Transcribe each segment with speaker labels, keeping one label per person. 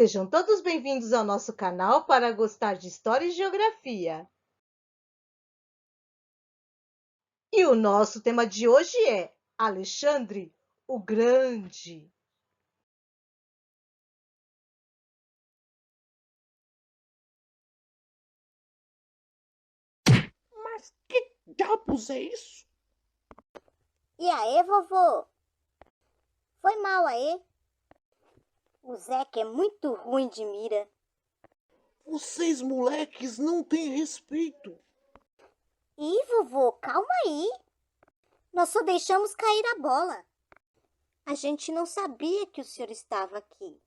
Speaker 1: Sejam todos bem-vindos ao nosso canal para gostar de História e Geografia. E o nosso tema de hoje é Alexandre o Grande.
Speaker 2: Mas que diabos é isso?
Speaker 3: E aí, vovô? Foi mal aí? O Zeca é muito ruim de mira.
Speaker 2: Vocês moleques não têm respeito.
Speaker 3: Ih, vovô, calma aí. Nós só deixamos cair a bola. A gente não sabia que o senhor estava aqui.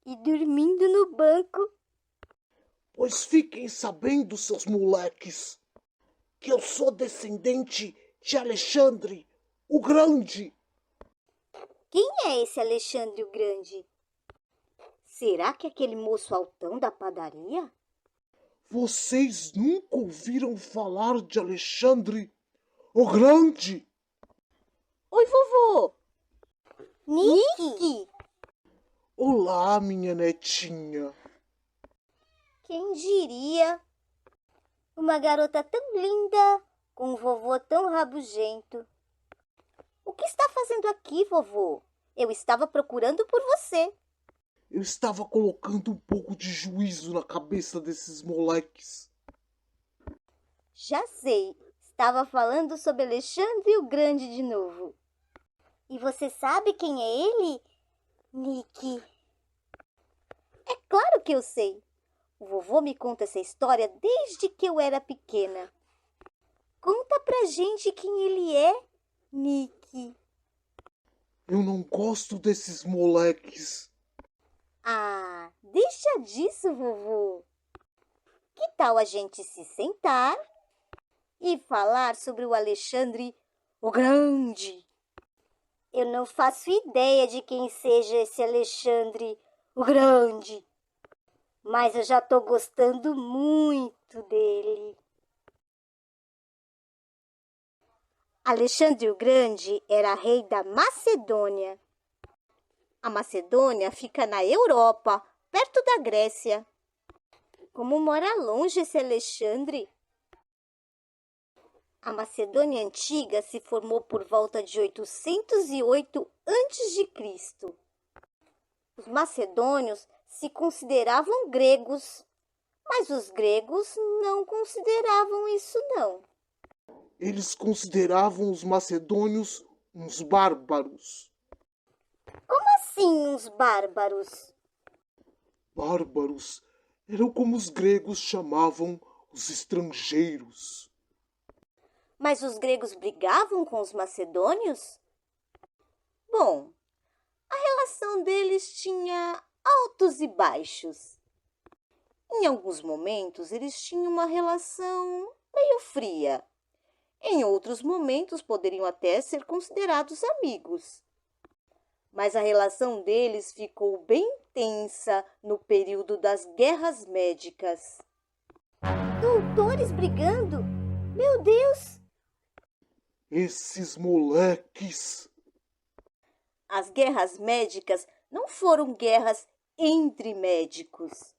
Speaker 3: E dormindo no banco.
Speaker 2: Pois fiquem sabendo, seus moleques, que eu sou descendente de Alexandre o Grande.
Speaker 3: Quem é esse Alexandre o Grande? Será que é aquele moço altão da padaria?
Speaker 2: Vocês nunca ouviram falar de Alexandre o Grande?
Speaker 3: Oi, vovô! Nick!
Speaker 2: Olá, minha netinha.
Speaker 3: Quem diria? Uma garota tão linda, com um vovô tão rabugento. O que está fazendo aqui, vovô? Eu estava procurando por você.
Speaker 2: Eu estava colocando um pouco de juízo na cabeça desses moleques.
Speaker 3: Já sei, estava falando sobre Alexandre o Grande de novo. E você sabe quem é ele, Nick? É claro que eu sei. O vovô me conta essa história desde que eu era pequena. Conta pra gente quem ele é, Nick.
Speaker 2: Eu não gosto desses moleques.
Speaker 3: Ah, deixa disso, vovô. Que tal a gente se sentar e falar sobre o Alexandre o Grande? Eu não faço ideia de quem seja esse Alexandre o Grande, mas eu já estou gostando muito dele. Alexandre o Grande era rei da Macedônia. A Macedônia fica na Europa, perto da Grécia. Como mora longe esse Alexandre? A Macedônia Antiga se formou por volta de 808 a.C. Os macedônios se consideravam gregos, mas os gregos não consideravam isso não.
Speaker 2: Eles consideravam os macedônios uns bárbaros.
Speaker 3: Como assim uns bárbaros?
Speaker 2: Bárbaros eram como os gregos chamavam os estrangeiros.
Speaker 3: Mas os gregos brigavam com os macedônios? Bom, a relação deles tinha altos e baixos. Em alguns momentos, eles tinham uma relação meio fria. Em outros momentos, poderiam até ser considerados amigos. Mas a relação deles ficou bem tensa no período das guerras médicas. Doutores brigando? Meu Deus!
Speaker 2: Esses moleques!
Speaker 3: As guerras médicas não foram guerras entre médicos.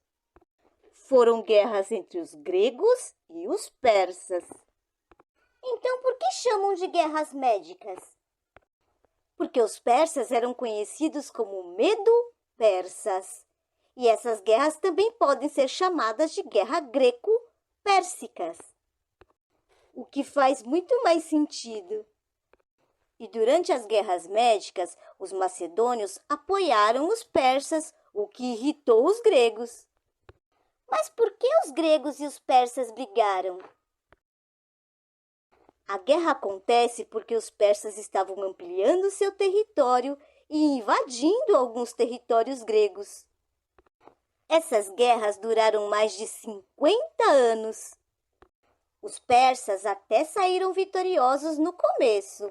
Speaker 3: Foram guerras entre os gregos e os persas. Então, por que chamam de guerras médicas? Porque os persas eram conhecidos como Medo-Persas. E essas guerras também podem ser chamadas de guerra greco-pérsicas. O que faz muito mais sentido. E durante as guerras médicas, os macedônios apoiaram os persas, o que irritou os gregos. Mas por que os gregos e os persas brigaram? A guerra acontece porque os persas estavam ampliando seu território e invadindo alguns territórios gregos. Essas guerras duraram mais de 50 anos. Os persas até saíram vitoriosos no começo.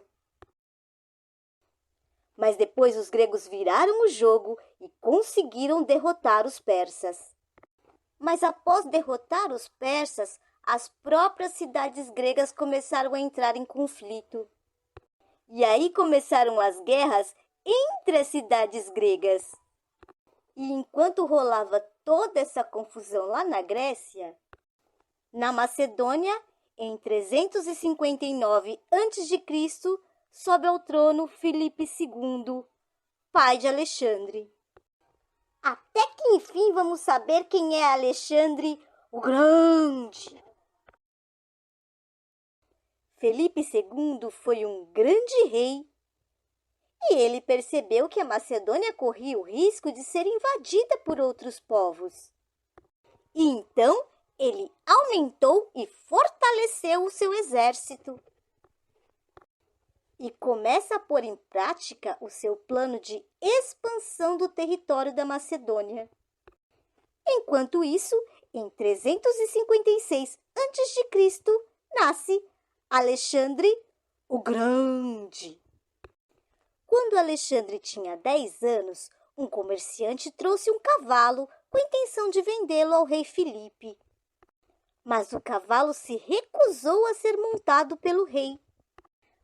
Speaker 3: Mas depois os gregos viraram o jogo e conseguiram derrotar os persas. Mas após derrotar os persas, as próprias cidades gregas começaram a entrar em conflito. E aí começaram as guerras entre as cidades gregas. E enquanto rolava toda essa confusão lá na Grécia, na Macedônia, em 359 a.C., sobe ao trono Filipe II, pai de Alexandre. Até que enfim vamos saber quem é Alexandre o Grande. Felipe II foi um grande rei e ele percebeu que a Macedônia corria o risco de ser invadida por outros povos. E então ele aumentou e fortaleceu o seu exército. E começa a pôr em prática o seu plano de expansão do território da Macedônia. Enquanto isso, em 356 a.C., nasce Alexandre o Grande. Quando Alexandre tinha 10 anos, um comerciante trouxe um cavalo com a intenção de vendê-lo ao rei Filipe. Mas o cavalo se recusou a ser montado pelo rei.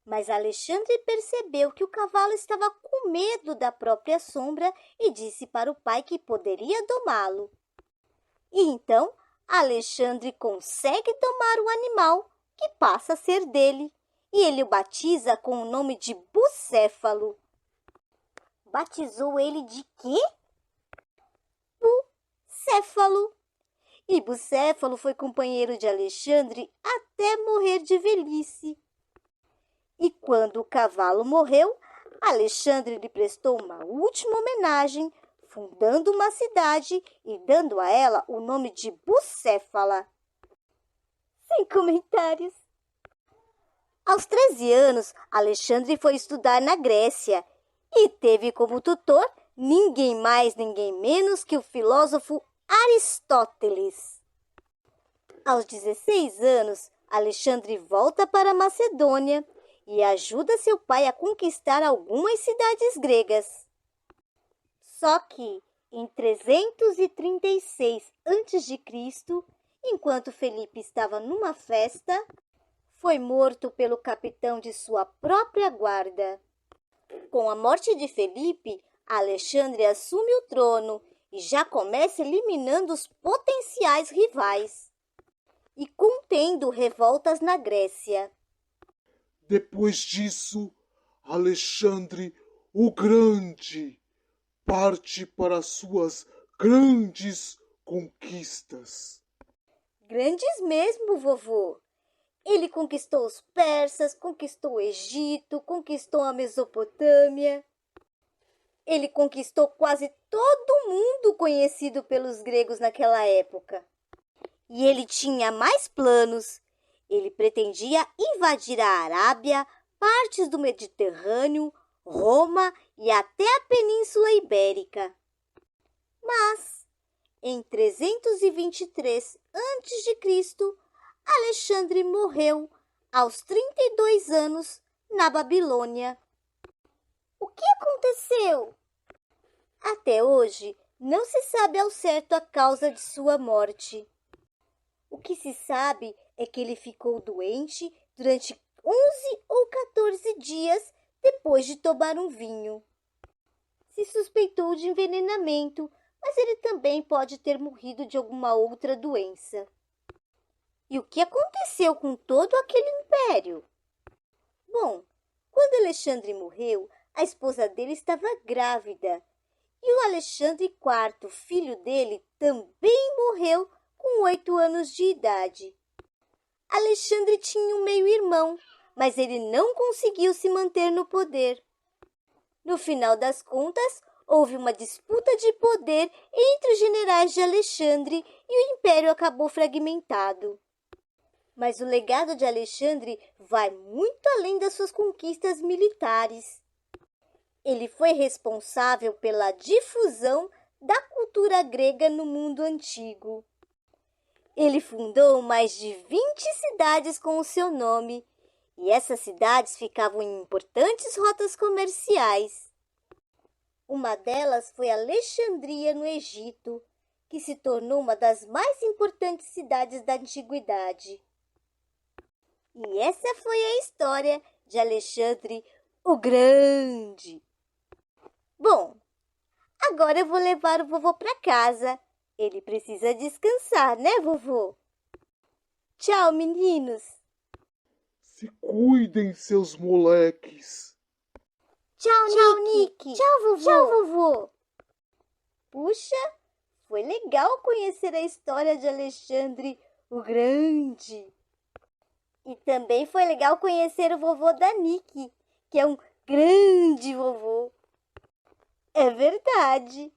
Speaker 3: Mas Alexandre percebeu que o cavalo estava com medo da própria sombra e disse para o pai que poderia domá-lo. E então, Alexandre consegue domar o animal, que passa a ser dele, e ele o batiza com o nome de Bucéfalo. Batizou ele de quê? Bucéfalo. E Bucéfalo foi companheiro de Alexandre até morrer de velhice. E quando o cavalo morreu, Alexandre lhe prestou uma última homenagem, fundando uma cidade e dando a ela o nome de Bucéfala. Sem comentários. Aos 13 anos, Alexandre foi estudar na Grécia e teve como tutor ninguém mais, ninguém menos que o filósofo Aristóteles. Aos 16 anos, Alexandre volta para a Macedônia e ajuda seu pai a conquistar algumas cidades gregas. Só que, em 336 a.C., enquanto Felipe estava numa festa, foi morto pelo capitão de sua própria guarda. Com a morte de Felipe, Alexandre assume o trono e já começa eliminando os potenciais rivais e contendo revoltas na Grécia.
Speaker 2: Depois disso, Alexandre o Grande parte para suas grandes conquistas.
Speaker 3: Grandes mesmo, vovô. Ele conquistou os persas, conquistou o Egito, conquistou a Mesopotâmia. Ele conquistou quase todo mundo conhecido pelos gregos naquela época. E ele tinha mais planos. Ele pretendia invadir a Arábia, partes do Mediterrâneo, Roma e até a Península Ibérica. Mas, em 323 a.C., Alexandre morreu aos 32 anos na Babilônia. O que aconteceu? Até hoje, não se sabe ao certo a causa de sua morte. O que se sabe é que ele ficou doente durante 11 ou 14 dias depois de tomar um vinho. Se suspeitou de envenenamento, mas ele também pode ter morrido de alguma outra doença. E o que aconteceu com todo aquele império? Bom, quando Alexandre morreu, a esposa dele estava grávida. E o Alexandre IV, filho dele, também morreu com 8 anos de idade. Alexandre tinha um meio-irmão, mas ele não conseguiu se manter no poder. No final das contas, houve uma disputa de poder entre os generais de Alexandre e o império acabou fragmentado. Mas o legado de Alexandre vai muito além das suas conquistas militares. Ele foi responsável pela difusão da cultura grega no mundo antigo. Ele fundou mais de 20 cidades com o seu nome, e essas cidades ficavam em importantes rotas comerciais. Uma delas foi Alexandria, no Egito, que se tornou uma das mais importantes cidades da antiguidade. E essa foi a história de Alexandre o Grande. Bom, Agora eu vou levar o vovô para casa. Ele precisa descansar, né, vovô? Tchau, meninos.
Speaker 2: Se cuidem, seus moleques.
Speaker 3: Tchau, Nick. Tchau, vovô. Tchau, vovô. Puxa, foi legal conhecer a história de Alexandre o Grande. E também foi legal conhecer o vovô da Nick, que é um grande vovô. É verdade.